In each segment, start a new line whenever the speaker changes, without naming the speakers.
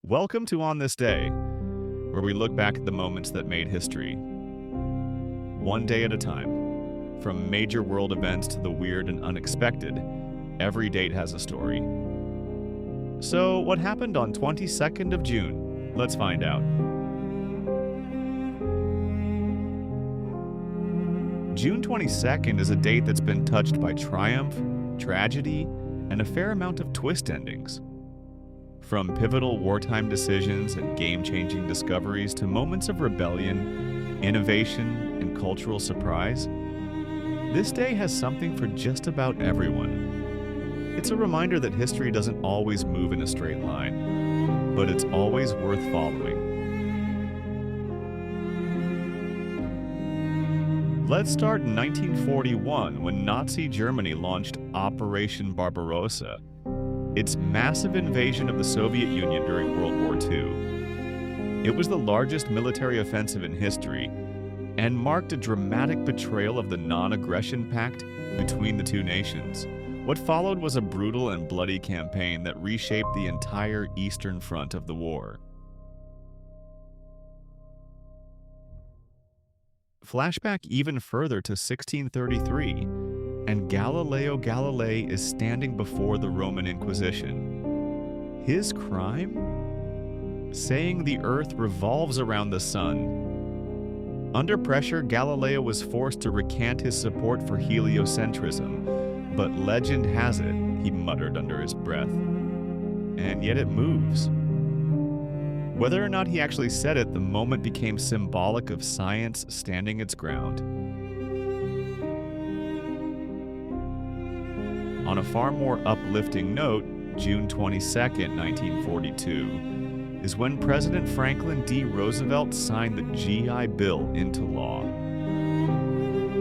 Welcome to On This Day, where we look back at the moments that made history, one day at a time. From major world events to the weird and unexpected, every date has a story. So, what happened on 22nd of June? Let's find out. June 22nd is a date that's been touched by triumph, tragedy, and a fair amount of twist endings. From pivotal wartime decisions and game-changing discoveries to moments of rebellion, innovation, and cultural surprise, this day has something for just about everyone. It's a reminder that history doesn't always move in a straight line, but it's always worth following. Let's start in 1941 when Nazi Germany launched Operation Barbarossa, its massive invasion of the Soviet Union during World War II. It was the largest military offensive in history and marked a dramatic betrayal of the non-aggression pact between the two nations. What followed was a brutal and bloody campaign that reshaped the entire Eastern Front of the war. Flashback even further to 1633, and Galileo Galilei is standing before the Roman Inquisition. His crime? Saying the Earth revolves around the sun. Under pressure, Galileo was forced to recant his support for heliocentrism, but legend has it, he muttered under his breath. And yet it moves. Whether or not he actually said it, the moment became symbolic of science standing its ground. On a far more uplifting note, June 22, 1942, is when President Franklin D. Roosevelt signed the GI Bill into law.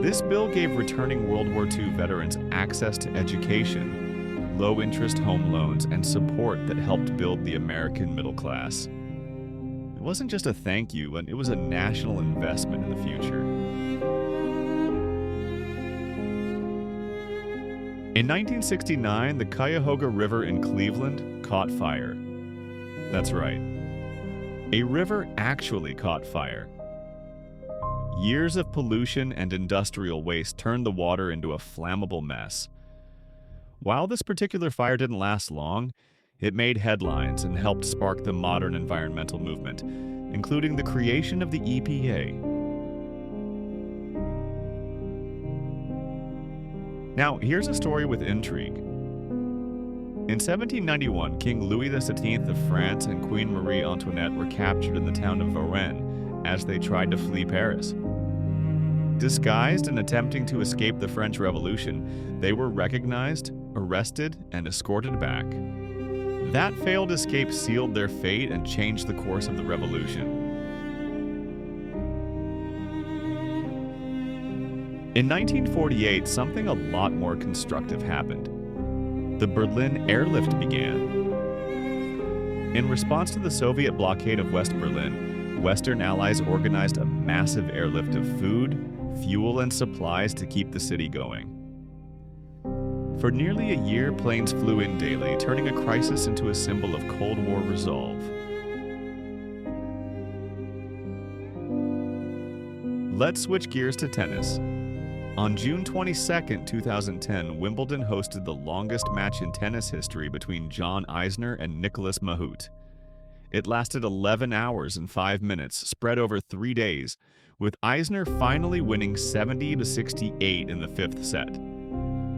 This bill gave returning World War II veterans access to education, low-interest home loans, and support that helped build the American middle class. It wasn't just a thank you, it was a national investment in the future. In 1969, the Cuyahoga River in Cleveland caught fire. That's right. A river actually caught fire. Years of pollution and industrial waste turned the water into a flammable mess. While this particular fire didn't last long, it made headlines and helped spark the modern environmental movement, including the creation of the EPA. Now, here's a story with intrigue. In 1791, King Louis XVII of France and Queen Marie Antoinette were captured in the town of Varennes as they tried to flee Paris. Disguised and attempting to escape the French Revolution, they were recognized, arrested, and escorted back. That failed escape sealed their fate and changed the course of the revolution. In 1948, something a lot more constructive happened. The Berlin Airlift began. In response to the Soviet blockade of West Berlin, Western allies organized a massive airlift of food, fuel, and supplies to keep the city going. For nearly a year, planes flew in daily, turning a crisis into a symbol of Cold War resolve. Let's switch gears to tennis. On June 22, 2010, Wimbledon hosted the longest match in tennis history between John Isner and Nicolas Mahut. It lasted 11 hours and 5 minutes, spread over 3 days, with Isner finally winning 70-68 in the fifth set.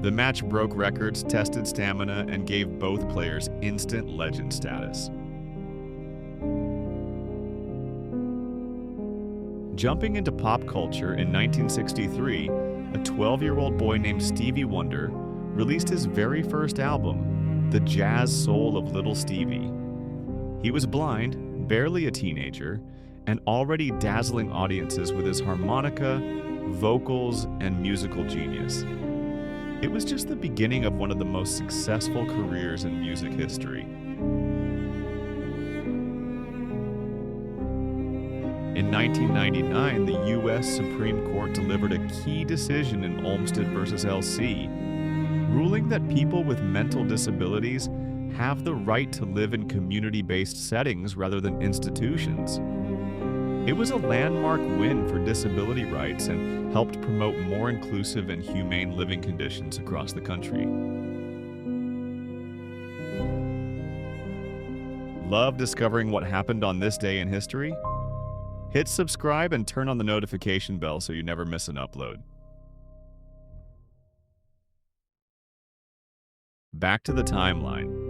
The match broke records, tested stamina, and gave both players instant legend status. Jumping into pop culture in 1963, a 12-year-old boy named Stevie Wonder released his very first album, The Jazz Soul of Little Stevie. He was blind, barely a teenager, and already dazzling audiences with his harmonica, vocals, and musical genius. It was just the beginning of one of the most successful careers in music history. In 1999, the U.S. Supreme Court delivered a key decision in Olmsted v. LC, ruling that people with mental disabilities have the right to live in community-based settings rather than institutions. It was a landmark win for disability rights and helped promote more inclusive and humane living conditions across the country. Love discovering what happened on this day in history? Hit subscribe and turn on the notification bell so you never miss an upload. Back to the timeline.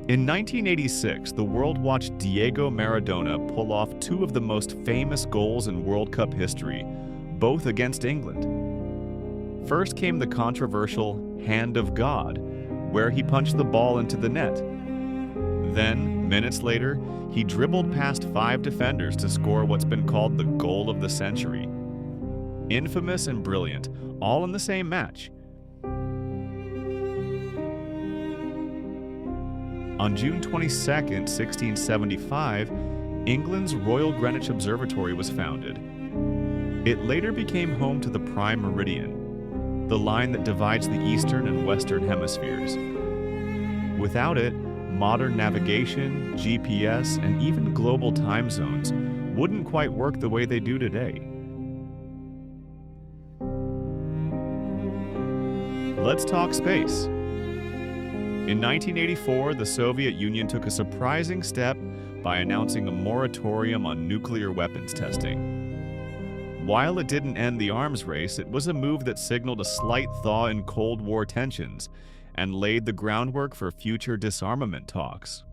In 1986, the world watched Diego Maradona pull off two of the most famous goals in World Cup history, both against England. First came the controversial Hand of God, where he punched the ball into the net. Then, minutes later, he dribbled past 5 defenders to score what's been called the goal of the century. Infamous and brilliant, all in the same match. On June 22, 1675, England's Royal Greenwich Observatory was founded. It later became home to the Prime Meridian, the line that divides the eastern and western hemispheres. Without it, modern navigation, GPS, and even global time zones wouldn't quite work the way they do today. Let's talk space. In 1984, the Soviet Union took a surprising step by announcing a moratorium on nuclear weapons testing. While it didn't end the arms race, it was a move that signaled a slight thaw in Cold War tensions and laid the groundwork for future disarmament talks.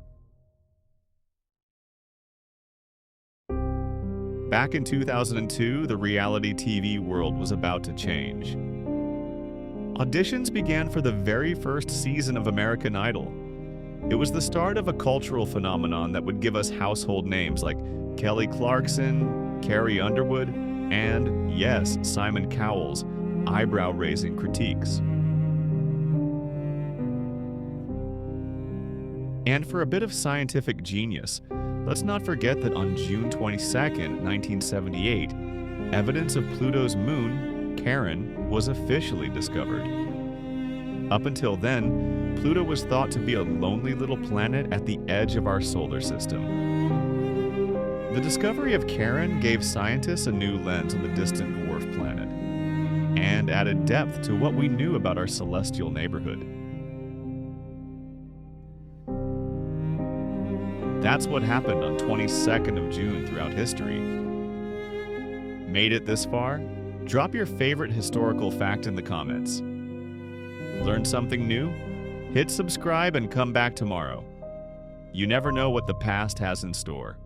Back in 2002, the reality TV world was about to change. Auditions began for the very first season of American Idol. It was the start of a cultural phenomenon that would give us household names like Kelly Clarkson, Carrie Underwood, and, yes, Simon Cowell's eyebrow-raising critiques. And for a bit of scientific genius, let's not forget that on June 22, 1978, evidence of Pluto's moon, Charon, was officially discovered. Up until then, Pluto was thought to be a lonely little planet at the edge of our solar system. The discovery of Charon gave scientists a new lens on the distant dwarf planet and added depth to what we knew about our celestial neighborhood. That's what happened on 22nd of June throughout history. Made it this far? Drop your favorite historical fact in the comments. Learned something new? Hit subscribe and come back tomorrow. You never know what the past has in store.